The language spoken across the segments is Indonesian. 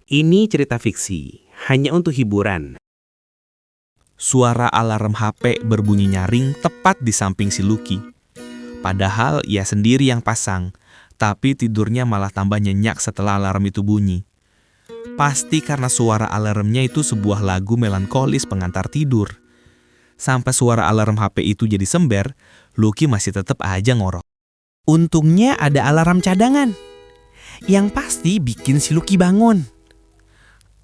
Ini cerita fiksi, hanya untuk hiburan. Suara alarm HP berbunyi nyaring tepat di samping si Lucky. Padahal ia sendiri yang pasang, tapi tidurnya malah tambah nyenyak setelah alarm itu bunyi. Pasti karena suara alarmnya itu sebuah lagu melankolis pengantar tidur. Sampai suara alarm HP itu jadi sember, Lucky masih tetap aja ngorok. Untungnya ada alarm cadangan, yang pasti bikin si Lucky bangun.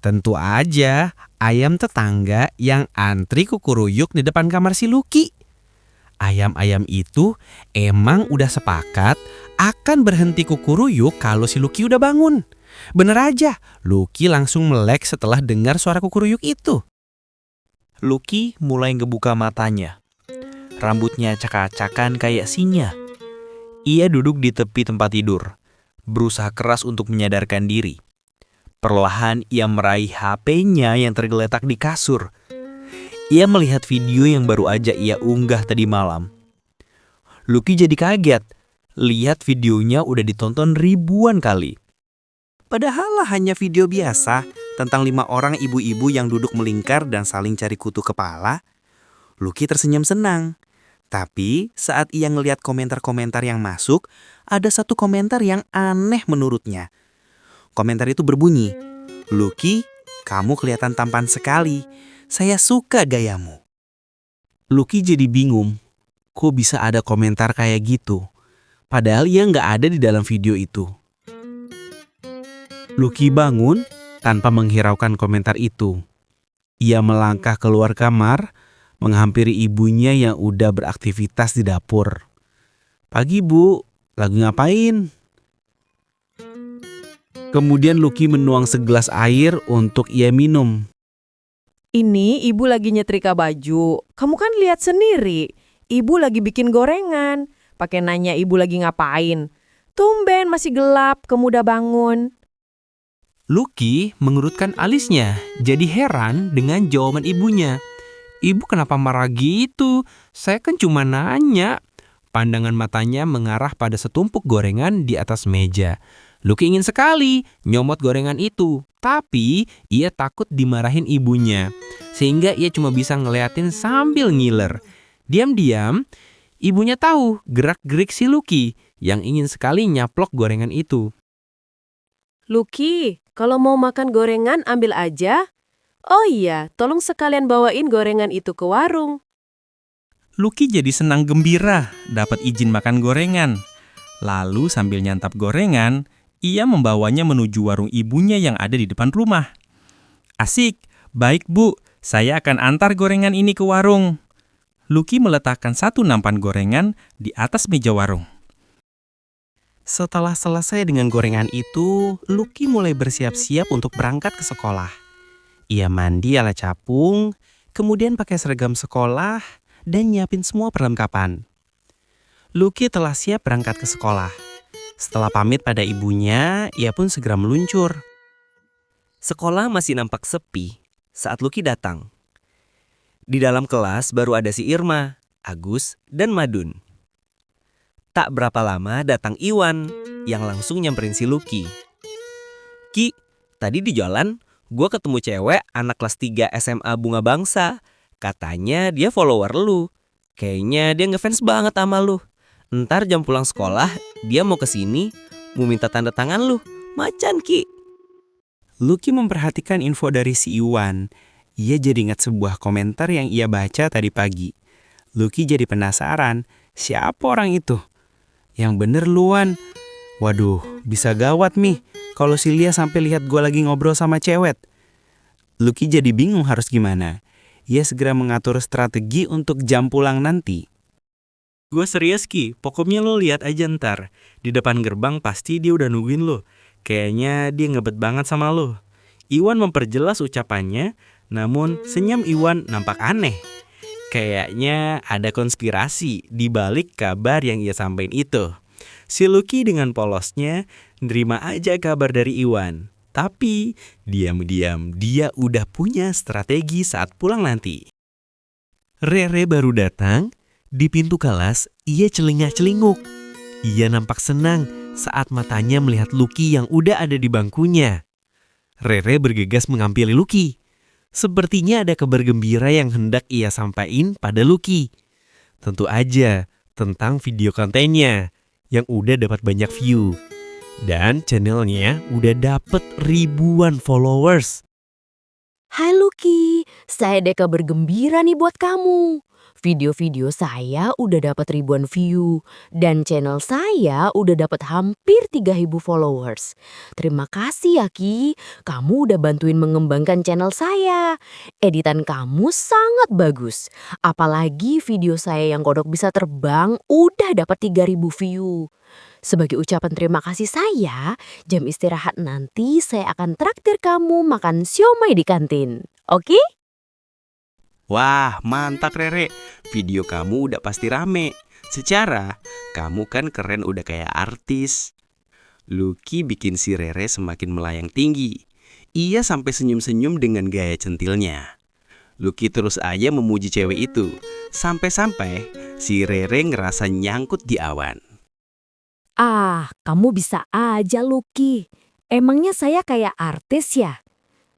Tentu aja ayam tetangga yang antri kukuruyuk di depan kamar si Lucky. Ayam-ayam itu emang udah sepakat akan berhenti kukuruyuk kalau si Lucky udah bangun. Bener aja, Lucky langsung melek setelah dengar suara kukuruyuk itu. Lucky mulai ngebuka matanya. Rambutnya acak-acakan kayak singa. Ia duduk di tepi tempat tidur, berusaha keras untuk menyadarkan diri. Perlahan ia meraih HP-nya yang tergeletak di kasur. Ia melihat video yang baru aja ia unggah tadi malam. Lucky jadi kaget. Lihat videonya udah ditonton ribuan kali. Padahal hanya video biasa tentang 5 orang ibu-ibu yang duduk melingkar dan saling cari kutu kepala. Lucky tersenyum senang. Tapi saat ia ngelihat komentar-komentar yang masuk, ada satu komentar yang aneh menurutnya. Komentar itu berbunyi, "Lucky, kamu kelihatan tampan sekali. Saya suka gayamu." Lucky jadi bingung. Kok bisa ada komentar kayak gitu? Padahal ia nggak ada di dalam video itu. Lucky bangun tanpa menghiraukan komentar itu. Ia melangkah keluar kamar, menghampiri ibunya yang udah beraktivitas di dapur. "Pagi, Bu. Lagi ngapain?" Kemudian Lucky menuang segelas air untuk ia minum. "Ini ibu lagi nyetrika baju. Kamu kan lihat sendiri. Ibu lagi bikin gorengan. Pakai nanya ibu lagi ngapain. Tumben masih gelap, kamu udah bangun." Lucky mengerutkan alisnya, jadi heran dengan jawaban ibunya. "Ibu kenapa marah gitu? Saya kan cuma nanya." Pandangan matanya mengarah pada setumpuk gorengan di atas meja. Lucky ingin sekali nyomot gorengan itu, tapi ia takut dimarahin ibunya. Sehingga ia cuma bisa ngeliatin sambil ngiler. Diam-diam, ibunya tahu gerak-gerik si Lucky yang ingin sekali nyaplok gorengan itu. "Lucky, kalau mau makan gorengan ambil aja. Oh iya, tolong sekalian bawain gorengan itu ke warung." Lucky jadi senang gembira dapat izin makan gorengan. Lalu sambil nyantap gorengan, ia membawanya menuju warung ibunya yang ada di depan rumah. "Asik, baik Bu, saya akan antar gorengan ini ke warung." Lucky meletakkan satu nampan gorengan di atas meja warung. Setelah selesai dengan gorengan itu, Lucky mulai bersiap-siap untuk berangkat ke sekolah. Ia mandi ala capung, kemudian pakai seragam sekolah, dan nyiapin semua perlengkapan. Lucky telah siap berangkat ke sekolah. Setelah pamit pada ibunya, ia pun segera meluncur. Sekolah masih nampak sepi saat Lucky datang. Di dalam kelas baru ada si Irma, Agus, dan Madun. Tak berapa lama datang Iwan yang langsung nyamperin si Lucky. "Ki, tadi di jalan gue ketemu cewek anak kelas 3 SMA Bunga Bangsa. Katanya dia follower lu. Kayaknya dia ngefans banget sama lu. Ntar jam pulang sekolah dia mau kesini, mau minta tanda tangan lu. Macan Ki." Lucky memperhatikan info dari si Iwan. Ia jadi ingat sebuah komentar yang ia baca tadi pagi. Lucky jadi penasaran, siapa orang itu? Yang bener Luan. Waduh, bisa gawat nih kalau si Lia sampai lihat gue lagi ngobrol sama cewek. Lucky jadi bingung harus gimana. Ia segera mengatur strategi untuk jam pulang nanti. "Gue serius Ki, pokoknya lo lihat aja ntar. Di depan gerbang pasti dia udah nungguin lo. Kayaknya dia ngebet banget sama lo." Iwan memperjelas ucapannya, namun senyum Iwan nampak aneh. Kayaknya ada konspirasi di balik kabar yang ia sampaikan itu. Si Lucky dengan polosnya nerima aja kabar dari Iwan. Tapi diam-diam dia udah punya strategi saat pulang nanti. Rere baru datang. Di pintu kelas, ia celingak-celinguk. Ia nampak senang saat matanya melihat Lucky yang udah ada di bangkunya. Rere bergegas menghampiri Lucky. Sepertinya ada kabar gembira yang hendak ia sampaikan pada Lucky. Tentu aja tentang video kontennya yang udah dapat banyak view. Dan channelnya udah dapet ribuan followers. Hai Lucky, saya ada kabar gembira nih buat kamu. Video-video saya udah dapat ribuan view dan channel saya udah dapat hampir 3.000 followers. Terima kasih ya Ki, kamu udah bantuin mengembangkan channel saya. Editan kamu sangat bagus. Apalagi video saya yang kodok bisa terbang udah dapat 3.000 view. Sebagai ucapan terima kasih saya, jam istirahat nanti saya akan traktir kamu makan siomay di kantin. Oke? Wah, mantap Rere. Video kamu udah pasti rame. Secara, kamu kan keren udah kayak artis. Lucky bikin si Rere semakin melayang tinggi. Ia sampai senyum-senyum dengan gaya centilnya. Lucky terus aja memuji cewek itu. Sampai-sampai si Rere ngerasa nyangkut di awan. Ah, kamu bisa aja Lucky. Emangnya saya kayak artis ya?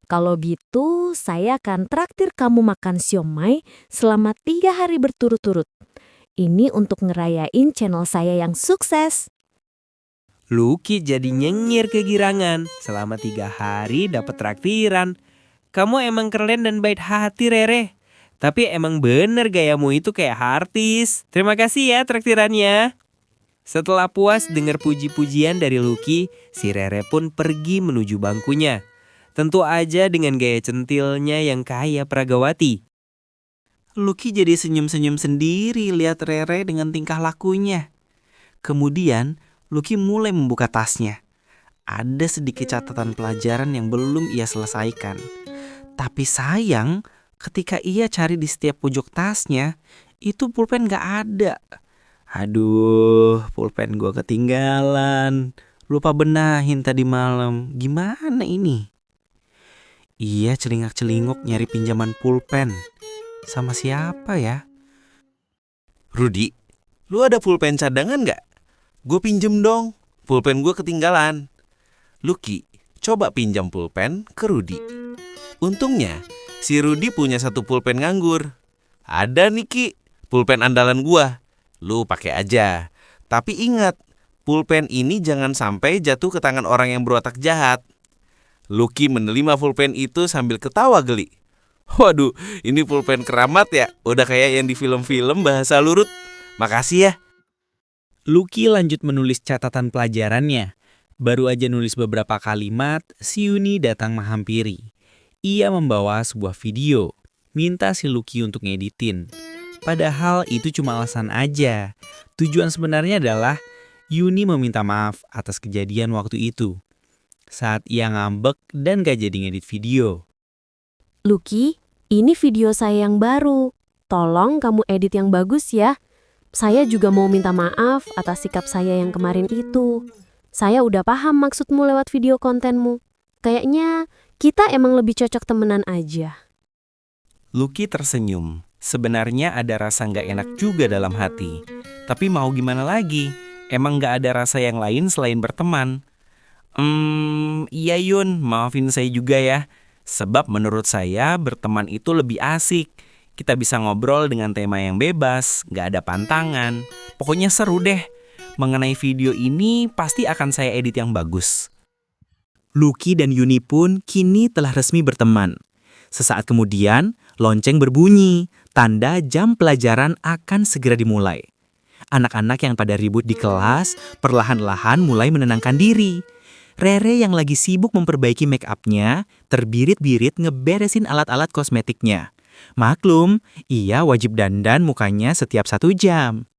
Kalau gitu, saya akan traktir kamu makan siomay selama 3 hari berturut-turut. Ini untuk ngerayain channel saya yang sukses. Lucky jadi nyengir kegirangan. Selama 3 hari dapat traktiran. Kamu emang keren dan baik hati Rere. Tapi emang bener gayamu itu kayak artis. Terima kasih ya traktirannya. Setelah puas dengar puji-pujian dari Lucky, si Rere pun pergi menuju bangkunya. Tentu aja dengan gaya centilnya yang kaya pragawati. Lucky jadi senyum-senyum sendiri lihat Rere dengan tingkah lakunya. Kemudian Lucky mulai membuka tasnya. Ada sedikit catatan pelajaran yang belum ia selesaikan. Tapi sayang, ketika ia cari di setiap pojok tasnya, itu pulpen gak ada. Aduh, pulpen gua ketinggalan. Lupa benahin tadi malam. Gimana ini? Ia celingak-celinguk nyari pinjaman pulpen. Sama siapa ya? Rudi, lu ada pulpen cadangan gak? Gue pinjem dong, pulpen gue ketinggalan. Lucky, coba pinjam pulpen ke Rudi. Untungnya, si Rudi punya 1 pulpen nganggur. Ada nih Ki, pulpen andalan gua. Lu pakai aja. Tapi ingat, pulpen ini jangan sampai jatuh ke tangan orang yang berotak jahat. Lucky menerima pulpen itu sambil ketawa geli. Waduh, ini pulpen keramat ya? Udah kayak yang di film-film bahasa lurut. Makasih ya. Lucky lanjut menulis catatan pelajarannya. Baru aja nulis beberapa kalimat, si Yuni datang menghampiri. Ia membawa sebuah video, minta si Lucky untuk ngeditin. Padahal itu cuma alasan aja. Tujuan sebenarnya adalah Yuni meminta maaf atas kejadian waktu itu. Saat ia ngambek dan gak jadi ngedit video. Lucky, ini video saya yang baru. Tolong kamu edit yang bagus ya. Saya juga mau minta maaf atas sikap saya yang kemarin itu. Saya udah paham maksudmu lewat video kontenmu. Kayaknya kita emang lebih cocok temenan aja. Lucky tersenyum. Sebenarnya ada rasa gak enak juga dalam hati. Tapi mau gimana lagi? Emang gak ada rasa yang lain selain berteman. Iya Yun, maafin saya juga ya. Sebab menurut saya berteman itu lebih asik. Kita bisa ngobrol dengan tema yang bebas, gak ada pantangan. Pokoknya seru deh. Mengenai video ini pasti akan saya edit yang bagus. Lucky dan Yuni pun kini telah resmi berteman. Sesaat kemudian, lonceng berbunyi, tanda jam pelajaran akan segera dimulai. Anak-anak yang pada ribut di kelas perlahan-lahan mulai menenangkan diri. Rere yang lagi sibuk memperbaiki make up-nya, terbirit-birit ngeberesin alat-alat kosmetiknya. Maklum, ia wajib dandan mukanya setiap 1 jam.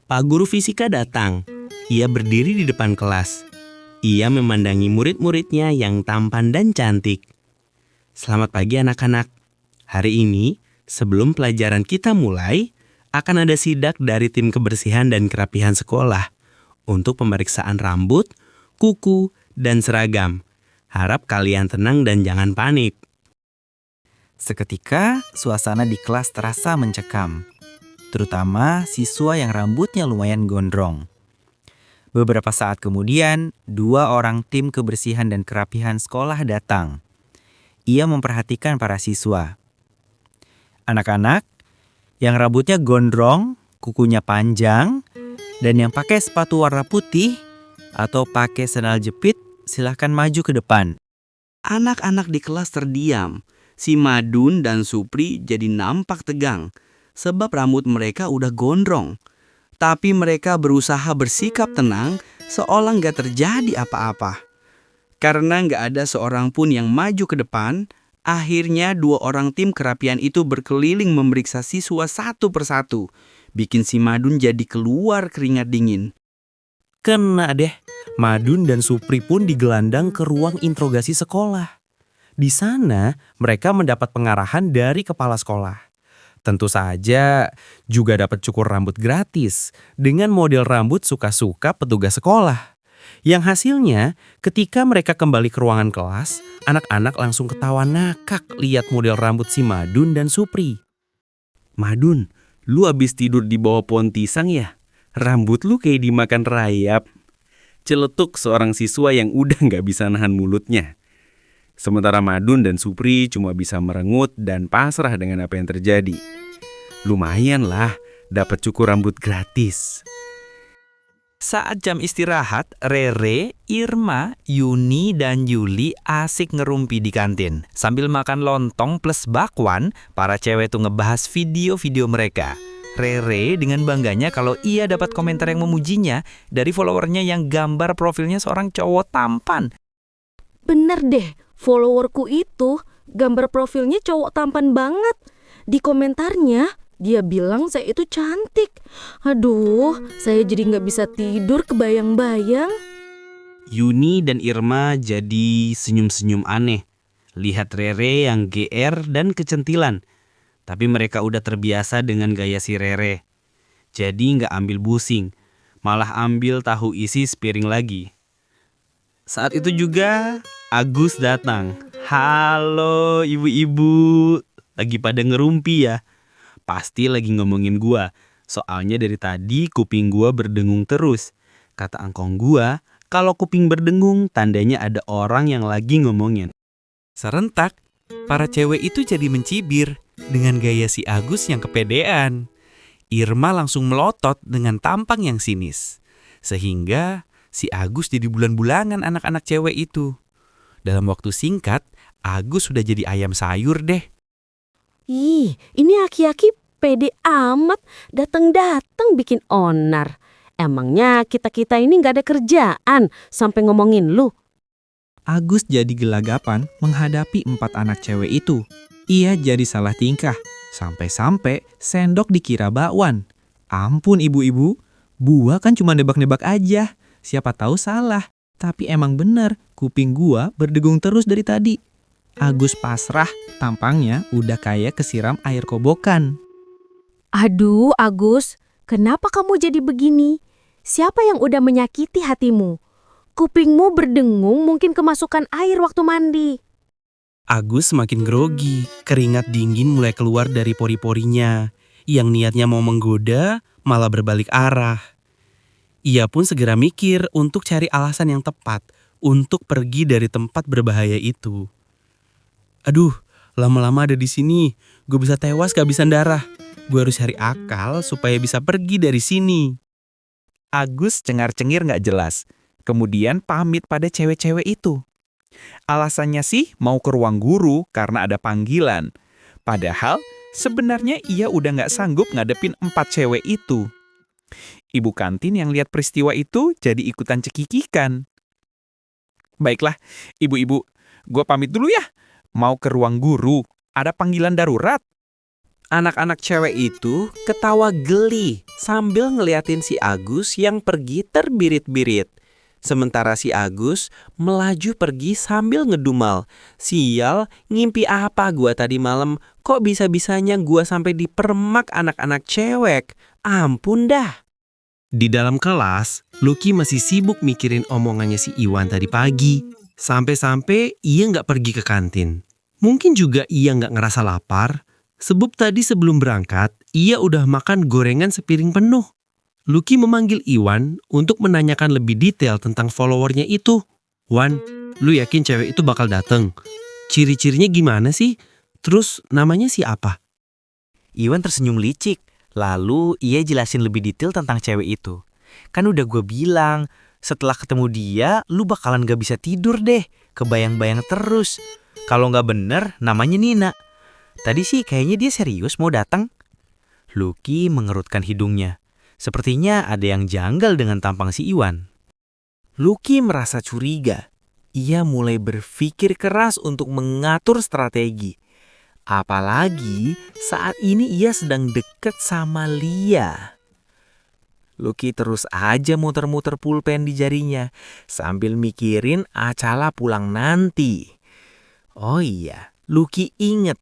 Pak guru fisika datang. Ia berdiri di depan kelas. Ia memandangi murid-muridnya yang tampan dan cantik. Selamat pagi anak-anak. Hari ini, sebelum pelajaran kita mulai, akan ada sidak dari tim kebersihan dan kerapihan sekolah untuk pemeriksaan rambut, kuku, dan seragam. Harap kalian tenang dan jangan panik. Seketika, suasana di kelas terasa mencekam, terutama siswa yang rambutnya lumayan gondrong. Beberapa saat kemudian, 2 orang tim kebersihan dan kerapihan sekolah datang. Ia memperhatikan para siswa. Anak-anak yang rambutnya gondrong, kukunya panjang, dan yang pakai sepatu warna putih atau pakai sandal jepit, silahkan maju ke depan. Anak-anak di kelas terdiam. Si Madun dan Supri jadi nampak tegang sebab rambut mereka udah gondrong. Tapi mereka berusaha bersikap tenang seolah nggak terjadi apa-apa. Karena nggak ada seorang pun yang maju ke depan, akhirnya 2 orang tim kerapian itu berkeliling memeriksa siswa satu persatu. Bikin si Madun jadi keluar keringat dingin. Kena deh, Madun dan Supri pun digelandang ke ruang interogasi sekolah. Di sana, mereka mendapat pengarahan dari kepala sekolah. Tentu saja juga dapat cukur rambut gratis dengan model rambut suka-suka petugas sekolah. Yang hasilnya, ketika mereka kembali ke ruangan kelas, anak-anak langsung ketawa ngakak lihat model rambut si Madun dan Supri. Madun, lu abis tidur di bawah pohon pisang ya? Rambut lu kayak dimakan rayap. Celetuk seorang siswa yang udah nggak bisa nahan mulutnya. Sementara Madun dan Supri cuma bisa merengut dan pasrah dengan apa yang terjadi. Lumayan lah, dapat cukur rambut gratis. Saat jam istirahat, Rere, Irma, Yuni, dan Yuli asik ngerumpi di kantin. Sambil makan lontong plus bakwan, para cewek tuh ngebahas video-video mereka. Rere dengan bangganya kalau ia dapat komentar yang memujinya dari followernya yang gambar profilnya seorang cowok tampan. Bener deh, followerku itu gambar profilnya cowok tampan banget. Di komentarnya dia bilang saya itu cantik. Aduh, saya jadi nggak bisa tidur kebayang-bayang. Yuni dan Irma jadi senyum-senyum aneh. Lihat Rere yang GR dan kecentilan. Tapi mereka udah terbiasa dengan gaya si Rere. Jadi nggak ambil pusing, malah ambil tahu isi sepiring lagi. Saat itu juga Agus datang. Halo ibu-ibu, lagi pada ngerumpi ya? Pasti lagi ngomongin gua. Soalnya dari tadi kuping gua berdengung terus. Kata angkong gua, kalau kuping berdengung tandanya ada orang yang lagi ngomongin. Serentak, para cewek itu jadi mencibir dengan gaya si Agus yang kepedean. Irma langsung melotot dengan tampang yang sinis. Sehingga si Agus jadi bulan-bulanan anak-anak cewek itu. Dalam waktu singkat, Agus sudah jadi ayam sayur deh. Ih, ini aki-aki pede amat, dateng-dateng bikin onar. Emangnya kita-kita ini nggak ada kerjaan sampai ngomongin lu? Agus jadi gelagapan menghadapi 4 anak cewek itu. Ia jadi salah tingkah, sampai-sampai sendok dikira bakwan. Ampun ibu-ibu, gua kan cuma nebak-nebak aja. Siapa tahu salah, tapi emang bener kuping gua berdegung terus dari tadi. Agus pasrah, tampangnya udah kayak kesiram air kobokan. Aduh, Agus, kenapa kamu jadi begini? Siapa yang udah menyakiti hatimu? Kupingmu berdengung mungkin kemasukan air waktu mandi. Agus semakin grogi, keringat dingin mulai keluar dari pori-porinya. Yang niatnya mau menggoda, malah berbalik arah. Ia pun segera mikir untuk cari alasan yang tepat untuk pergi dari tempat berbahaya itu. Aduh, lama-lama ada di sini, gue bisa tewas kehabisan darah. Gue harus cari akal supaya bisa pergi dari sini. Agus cengar-cengir gak jelas, kemudian pamit pada cewek-cewek itu. Alasannya sih mau ke ruang guru karena ada panggilan. Padahal sebenarnya ia udah gak sanggup ngadepin 4 cewek itu. Ibu kantin yang lihat peristiwa itu jadi ikutan cekikikan. Baiklah, ibu-ibu, gue pamit dulu ya. Mau ke ruang guru, ada panggilan darurat. Anak-anak cewek itu ketawa geli sambil ngeliatin si Agus yang pergi terbirit-birit. Sementara si Agus melaju pergi sambil ngedumal. Sial, ngimpi apa gua tadi malam? Kok bisa-bisanya gua sampai dipermak anak-anak cewek? Ampun dah. Di dalam kelas, Lucky masih sibuk mikirin omongannya si Iwan tadi pagi. Sampai-sampai ia nggak pergi ke kantin. Mungkin juga ia nggak ngerasa lapar, sebab tadi sebelum berangkat, ia udah makan gorengan sepiring penuh. Lucky memanggil Iwan untuk menanyakan lebih detail tentang followernya itu. Wan, lu yakin cewek itu bakal dateng? Ciri-cirinya gimana sih? Terus namanya siapa? Iwan tersenyum licik. Lalu ia jelasin lebih detail tentang cewek itu. Kan udah gue bilang, setelah ketemu dia, lu bakalan gak bisa tidur deh. Kebayang-bayang terus. Kalau gak bener, namanya Nina. Tadi sih kayaknya dia serius mau datang. Lucky mengerutkan hidungnya. Sepertinya ada yang janggal dengan tampang si Iwan. Lucky merasa curiga. Ia mulai berpikir keras untuk mengatur strategi. Apalagi saat ini ia sedang dekat sama Lia. Lucky terus aja muter-muter pulpen di jarinya sambil mikirin acara pulang nanti. Oh iya, Lucky inget.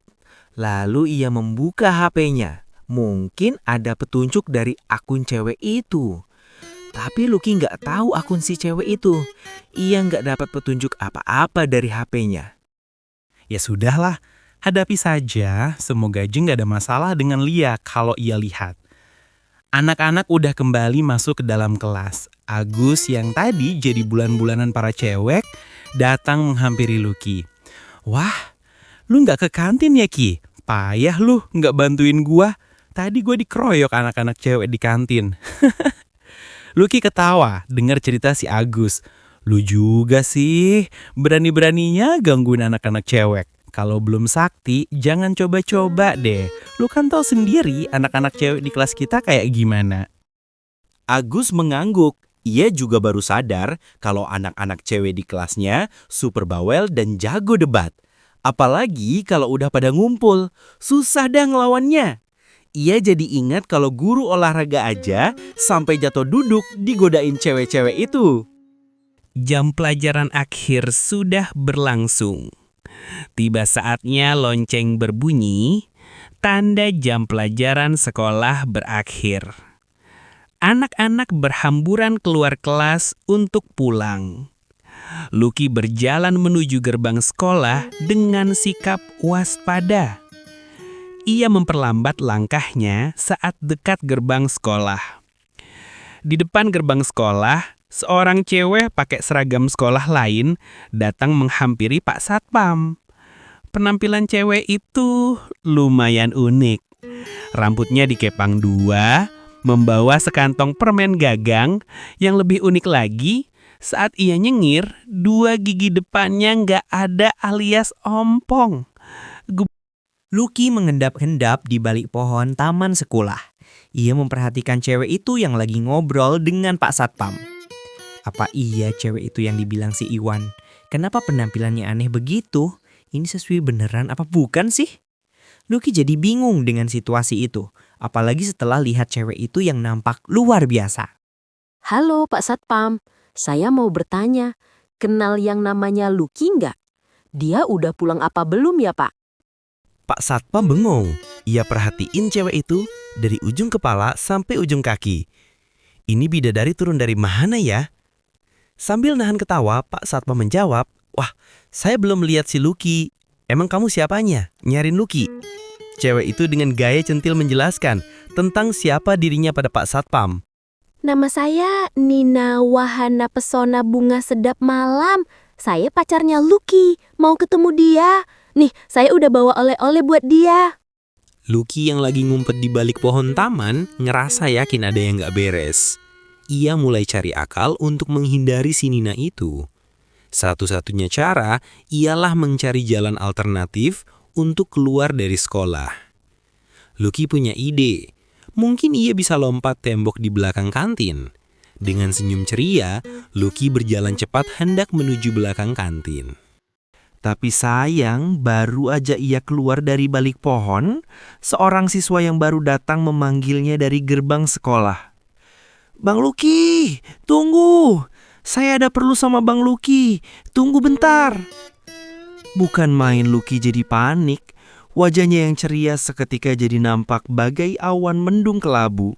Lalu ia membuka HP-nya. Mungkin ada petunjuk dari akun cewek itu. Tapi Lucky nggak tahu akun si cewek itu. Ia nggak dapat petunjuk apa-apa dari HP-nya. Ya sudahlah, hadapi saja, semoga aja nggak ada masalah dengan Lia kalau ia lihat. Anak-anak udah kembali masuk ke dalam kelas. Agus yang tadi jadi bulan-bulanan para cewek datang menghampiri Lucky. Wah, lu nggak ke kantin ya Ki? Payah lu nggak bantuin gua. Tadi gua dikeroyok anak-anak cewek di kantin. Lucky ketawa dengar cerita si Agus. Lu juga sih, berani-beraninya gangguin anak-anak cewek. Kalau belum sakti, jangan coba-coba deh. Lu kan tahu sendiri anak-anak cewek di kelas kita kayak gimana. Agus mengangguk. Ia juga baru sadar kalau anak-anak cewek di kelasnya super bawel dan jago debat. Apalagi kalau udah pada ngumpul, susah dah ngelawannya. Ia jadi ingat kalau guru olahraga aja sampai jatuh duduk digodain cewek-cewek itu. Jam pelajaran akhir sudah berlangsung. Tiba saatnya lonceng berbunyi, tanda jam pelajaran sekolah berakhir. Anak-anak berhamburan keluar kelas untuk pulang. Lucky berjalan menuju gerbang sekolah dengan sikap waspada. Ia memperlambat langkahnya saat dekat gerbang sekolah. Di depan gerbang sekolah, seorang cewek pakai seragam sekolah lain datang menghampiri Pak Satpam. Penampilan cewek itu lumayan unik. Rambutnya dikepang dua, membawa sekantong permen gagang. Yang lebih unik lagi, saat ia nyengir, dua gigi depannya nggak ada alias ompong. Lucky mengendap-endap di balik pohon taman sekolah. Ia memperhatikan cewek itu yang lagi ngobrol dengan Pak Satpam. Apa iya cewek itu yang dibilang si Iwan? Kenapa penampilannya aneh begitu? Ini sesuai beneran apa bukan sih? Lucky jadi bingung dengan situasi itu. Apalagi setelah lihat cewek itu yang nampak luar biasa. Halo Pak Satpam, saya mau bertanya, kenal yang namanya Lucky nggak? Dia udah pulang apa belum ya Pak? Pak Satpam bengong. Ia perhatiin cewek itu dari ujung kepala sampai ujung kaki. Ini bidadari turun dari mana ya? Sambil nahan ketawa, Pak Satpam menjawab, "Wah, saya belum lihat si Lucky. Emang kamu siapanya? Nyariin Lucky?" Cewek itu dengan gaya centil menjelaskan tentang siapa dirinya pada Pak Satpam. Nama saya Nina Wahana Pesona Bunga Sedap Malam. Saya pacarnya Lucky, mau ketemu dia. Nih, saya udah bawa oleh-oleh buat dia. Lucky yang lagi ngumpet di balik pohon taman ngerasa yakin ada yang gak beres. Ia mulai cari akal untuk menghindari si Nina itu. Satu-satunya cara ialah mencari jalan alternatif untuk keluar dari sekolah. Lucky punya ide. Mungkin ia bisa lompat tembok di belakang kantin. Dengan senyum ceria, Lucky berjalan cepat hendak menuju belakang kantin. Tapi sayang, baru aja ia keluar dari balik pohon, seorang siswa yang baru datang memanggilnya dari gerbang sekolah. "Bang Lucky, tunggu! Saya ada perlu sama Bang Lucky, tunggu bentar!" Bukan main Lucky jadi panik, wajahnya yang ceria seketika jadi nampak bagai awan mendung kelabu.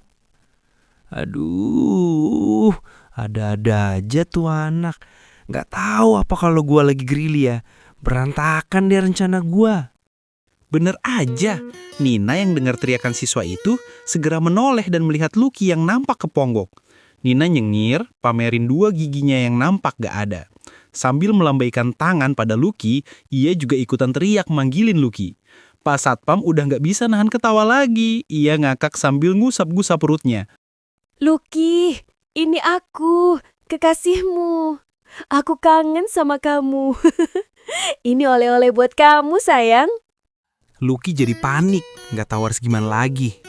Aduh, ada-ada aja tuh anak. Gak tahu apa kalau gua lagi gerilya. Berantakan deh rencana gua. Bener aja, Nina yang dengar teriakan siswa itu segera menoleh dan melihat Lucky yang nampak keponggok. Nina nyengir, pamerin 2 giginya yang nampak gak ada. Sambil melambaikan tangan pada Lucky, ia juga ikutan teriak manggilin Lucky. Pak Satpam udah gak bisa nahan ketawa lagi. Ia ngakak sambil ngusap-ngusap perutnya. Lucky, ini aku, kekasihmu. Aku kangen sama kamu. Ini oleh-oleh buat kamu, sayang. Lucky jadi panik, nggak tahu harus gimana lagi.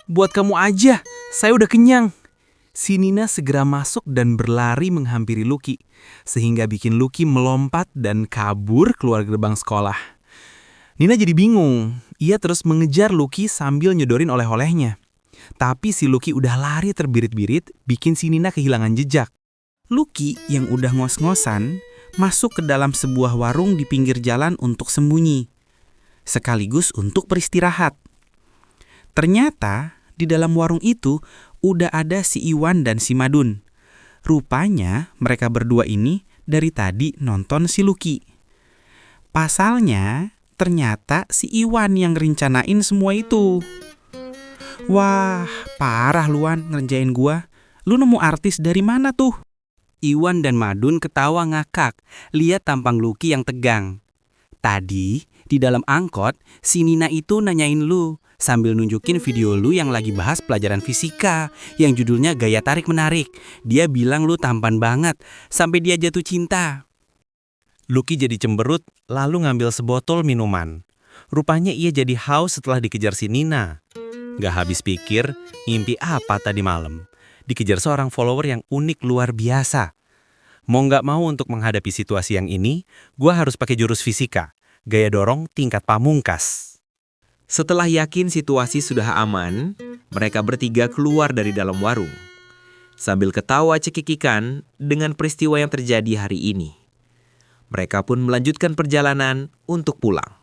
Buat kamu aja, saya udah kenyang. Si Nina segera masuk dan berlari menghampiri Lucky, sehingga bikin Lucky melompat dan kabur keluar gerbang sekolah. Nina jadi bingung, ia terus mengejar Lucky sambil nyodorin oleh-olehnya. Tapi si Lucky udah lari terbirit-birit, bikin si Nina kehilangan jejak. Lucky yang udah ngos-ngosan masuk ke dalam sebuah warung di pinggir jalan untuk sembunyi, sekaligus untuk beristirahat. Ternyata di dalam warung itu udah ada si Iwan dan si Madun. Rupanya mereka berdua ini dari tadi nonton si Lucky. Pasalnya ternyata si Iwan yang rencanain semua itu. Wah, parah Luan ngerjain gua. Lu nemu artis dari mana tuh? Iwan dan Madun ketawa ngakak, lihat tampang Lucky yang tegang. Tadi, di dalam angkot, si Nina itu nanyain lu, sambil nunjukin video lu yang lagi bahas pelajaran fisika, yang judulnya Gaya Tarik Menarik. Dia bilang lu tampan banget, sampai dia jatuh cinta. Lucky jadi cemberut, lalu ngambil sebotol minuman. Rupanya ia jadi haus setelah dikejar si Nina. Gak habis pikir, ngimpi apa tadi malam? Dikejar seorang follower yang unik luar biasa. Mau nggak mau untuk menghadapi situasi yang ini, gua harus pakai jurus fisika, gaya dorong tingkat pamungkas. Setelah yakin situasi sudah aman, mereka bertiga keluar dari dalam warung. Sambil ketawa cekikikan dengan peristiwa yang terjadi hari ini. Mereka pun melanjutkan perjalanan untuk pulang.